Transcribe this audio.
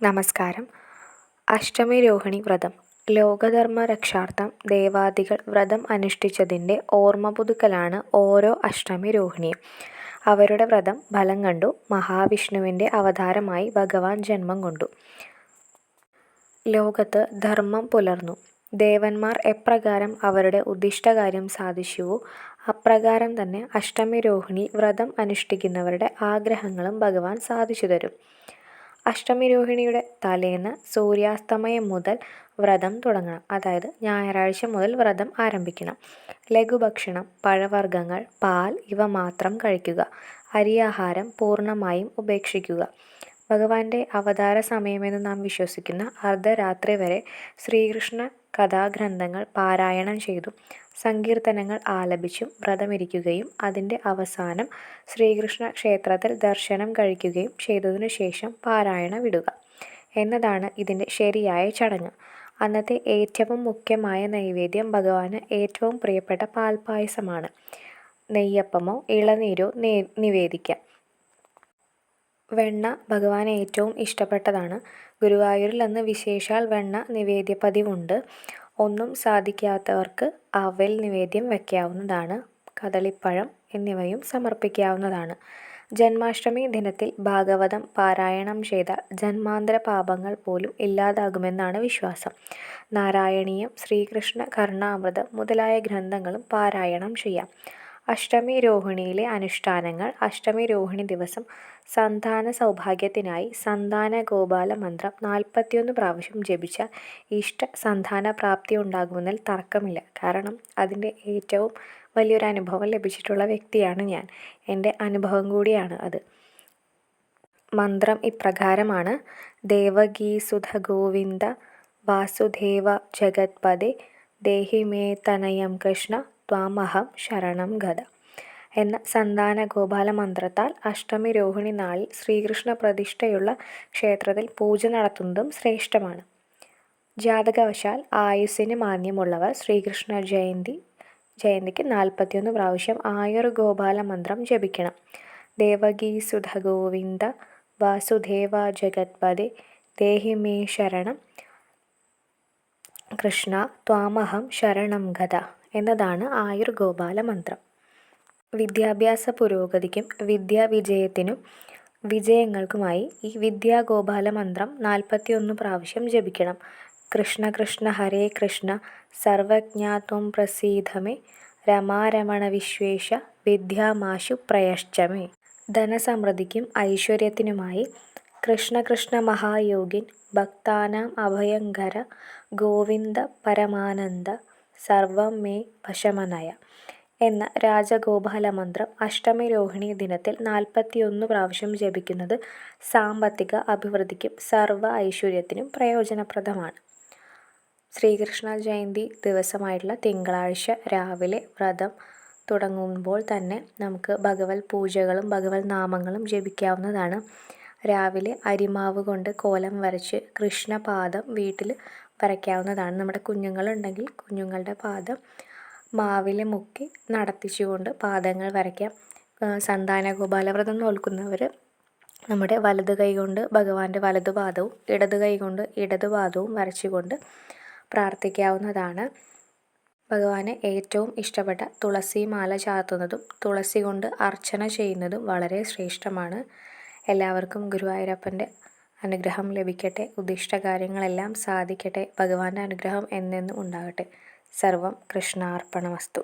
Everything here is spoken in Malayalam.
നമസ്കാരം. അഷ്ടമി രോഹിണി വ്രതം. ലോകധർമ്മ രക്ഷാർത്ഥം ദേവാദികൾ വ്രതം അനുഷ്ഠിച്ചതിൻ്റെ ഓർമ്മ പുതുക്കലാണ് ഓരോ അഷ്ടമി രോഹിണിയും. അവരുടെ വ്രതം ഫലം കണ്ടു. മഹാവിഷ്ണുവിൻ്റെ അവതാരമായി ഭഗവാൻ ജന്മം കൊണ്ടു. ലോകത്ത് ധർമ്മം പുലർന്നു. ദേവന്മാർ എപ്രകാരം അവരുടെ ഉദ്ദിഷ്ടകാര്യം സാധിച്ചുവോ അപ്രകാരം തന്നെ അഷ്ടമി രോഹിണി വ്രതം അനുഷ്ഠിക്കുന്നവരുടെ ആഗ്രഹങ്ങളും ഭഗവാൻ സാധിച്ചു തരും. അഷ്ടമി രോഹിണിയുടെ തലേന്ന് സൂര്യാസ്തമയം മുതൽ വ്രതം തുടങ്ങണം. അതായത് ഞായറാഴ്ച മുതൽ വ്രതം ആരംഭിക്കണം. ലഘുഭക്ഷണം, പഴവർഗ്ഗങ്ങൾ, പാൽ ഇവ മാത്രം കഴിക്കുക. അരിയാഹാരം പൂർണ്ണമായും ഉപേക്ഷിക്കുക. ഭഗവാന്റെ അവതാര സമയമെന്ന് നാം വിശ്വസിക്കുന്ന അർദ്ധരാത്രി വരെ ശ്രീകൃഷ്ണ കഥാഗ്രന്ഥങ്ങൾ പാരായണം ചെയ്തും സങ്കീർത്തനങ്ങൾ ആലപിച്ചും വ്രതമിരിക്കുകയും അതിൻ്റെ അവസാനം ശ്രീകൃഷ്ണ ക്ഷേത്രത്തിൽ ദർശനം കഴിക്കുകയും ചെയ്തതിനു ശേഷം പാരായണ വിടുക എന്നതാണ് ഇതിൻ്റെ ശരിയായ ചടങ്ങ്. അന്നത്തെ ഏറ്റവും മുഖ്യമായ നൈവേദ്യം ഭഗവാന് ഏറ്റവും പ്രിയപ്പെട്ട പാൽപ്പായസമാണ്. നെയ്യപ്പമോ ഇളനീരോ നിവേദിക്കാം. വെണ്ണ ഭഗവാന് ഏറ്റവും ഇഷ്ടപ്പെട്ടതാണ്. ഗുരുവായൂരിൽ അന്ന് വിശേഷാൽ വെണ്ണ നിവേദ്യ പതിവുണ്ട്. ഒന്നും സാധിക്കാത്തവർക്ക് അവൽ നിവേദ്യം വയ്ക്കാവുന്നതാണ്. കദളിപ്പഴം എന്നിവയും സമർപ്പിക്കാവുന്നതാണ്. ജന്മാഷ്ടമി ദിനത്തിൽ ഭാഗവതം പാരായണം ചെയ്ത ജന്മാന്തര പാപങ്ങൾ പോലും ഇല്ലാതാകുമെന്നാണ് വിശ്വാസം. നാരായണീയം, ശ്രീകൃഷ്ണ കർണാമൃതം മുതലായ ഗ്രന്ഥങ്ങളും പാരായണം ചെയ്യാം. അഷ്ടമി രോഹിണിയിലെ അനുഷ്ഠാനങ്ങൾ. അഷ്ടമി രോഹിണി ദിവസം സന്താന സൗഭാഗ്യത്തിനായി സന്താന ഗോപാല മന്ത്രം 41 പ്രാവശ്യം ജപിച്ചാൽ ഇഷ്ട സന്താന പ്രാപ്തി ഉണ്ടാകുമെന്നതിൽ തർക്കമില്ല. കാരണം അതിൻ്റെ ഏറ്റവും വലിയൊരു അനുഭവം ലഭിച്ചിട്ടുള്ള വ്യക്തിയാണ് ഞാൻ. എൻ്റെ അനുഭവം കൂടിയാണ് അത്. മന്ത്രം ഇപ്രകാരമാണ്: ദേവകീസുത ഗോവിന്ദ വാസുദേവ ജഗത്പദേ ദേഹി മേ തനയം കൃഷ്ണ ത്വാമഹം ശരണം ഗത എന്ന സന്താന ഗോപാല മന്ത്രത്താൽ അഷ്ടമി രോഹിണി നാളിൽ ശ്രീകൃഷ്ണ പ്രതിഷ്ഠയുള്ള ക്ഷേത്രത്തിൽ പൂജ നടത്തുന്നതും ശ്രേഷ്ഠമാണ്. ജാതകവശാൽ ആയുസ്സിന് മാന്യമുള്ളവർ ശ്രീകൃഷ്ണ ജയന്തിക്ക് 41 പ്രാവശ്യം ആയുർ ഗോപാല മന്ത്രം ജപിക്കണം. ദേവകീസുത ഗോവിന്ദ വാസുദേവ ജഗത്പദേ ദേഹി മേ ശരണം കൃഷ്ണ ത്വാമഹം ശരണം ഗത എന്നതാണ് ആയുർ ഗോപാല മന്ത്രം. വിദ്യാഭ്യാസ പുരോഗതിക്കും വിദ്യാവിജയത്തിനും വിജയങ്ങൾക്കുമായി ഈ വിദ്യാഗോപാല മന്ത്രം 41 പ്രാവശ്യം ജപിക്കണം. കൃഷ്ണ കൃഷ്ണ ഹരേ കൃഷ്ണ സർവജ്ഞാത്വം പ്രസീദമേ രമാരമണ വിശ്വേശ വിദ്യാമാശു പ്രയശ്ചമേ. ധനസമൃദ്ധിക്കും ഐശ്വര്യത്തിനുമായി കൃഷ്ണ കൃഷ്ണ മഹായോഗിൻ ഭക്താനാം അഭയങ്കര ഗോവിന്ദ പരമാനന്ദ സർവം മേ വശമനയ എന്ന രാജഗോപാല മന്ത്രം അഷ്ടമി രോഹിണി ദിനത്തിൽ 41 പ്രാവശ്യം ജപിക്കുന്നത് സാമ്പത്തിക അഭിവൃദ്ധിക്കും സർവ്വ ഐശ്വര്യത്തിനും പ്രയോജനപ്രദമാണ്. ശ്രീകൃഷ്ണ ജയന്തി ദിവസമായിട്ടുള്ള തിങ്കളാഴ്ച രാവിലെ വ്രതം തുടങ്ങുമ്പോൾ തന്നെ നമുക്ക് ഭഗവത് പൂജകളും ഭഗവത് നാമങ്ങളും ജപിക്കാവുന്നതാണ്. രാവിലെ അരിമാവ് കൊണ്ട് കോലം വരച്ച് കൃഷ്ണപാദം വീട്ടിൽ വരയ്ക്കാവുന്നതാണ്. നമ്മുടെ കുഞ്ഞുങ്ങളുണ്ടെങ്കിൽ കുഞ്ഞുങ്ങളുടെ പാദം മാവിൽ മുക്കി നടത്തിച്ചുകൊണ്ട് പാദങ്ങൾ വരയ്ക്കാം. സന്താന ഗോപാലവ്രതം നോൽക്കുന്നവർ നമ്മുടെ വലത് കൈ കൊണ്ട് ഭഗവാന്റെ വലതു പാദവും ഇടത് കൈ കൊണ്ട് ഇടതു പാദവും വരച്ചുകൊണ്ട് പ്രാർത്ഥിക്കാവുന്നതാണ്. ഭഗവാന് ഏറ്റവും ഇഷ്ടപ്പെട്ട തുളസി മാല ചാർത്തുന്നതും തുളസി കൊണ്ട് അർച്ചന ചെയ്യുന്നതും വളരെ ശ്രേഷ്ഠമാണ്. എല്ലാവർക്കും ഗുരുവായൂരപ്പൻ്റെ അനുഗ്രഹം ലഭിക്കട്ടെ. ഉദ്ദിഷ്ടകാര്യങ്ങളെല്ലാം സാധിക്കട്ടെ. ഭഗവാന്റെ അനുഗ്രഹം എന്നെന്നും ഉണ്ടാകട്ടെ. സർവം കൃഷ്ണാർപ്പണമസ്തു.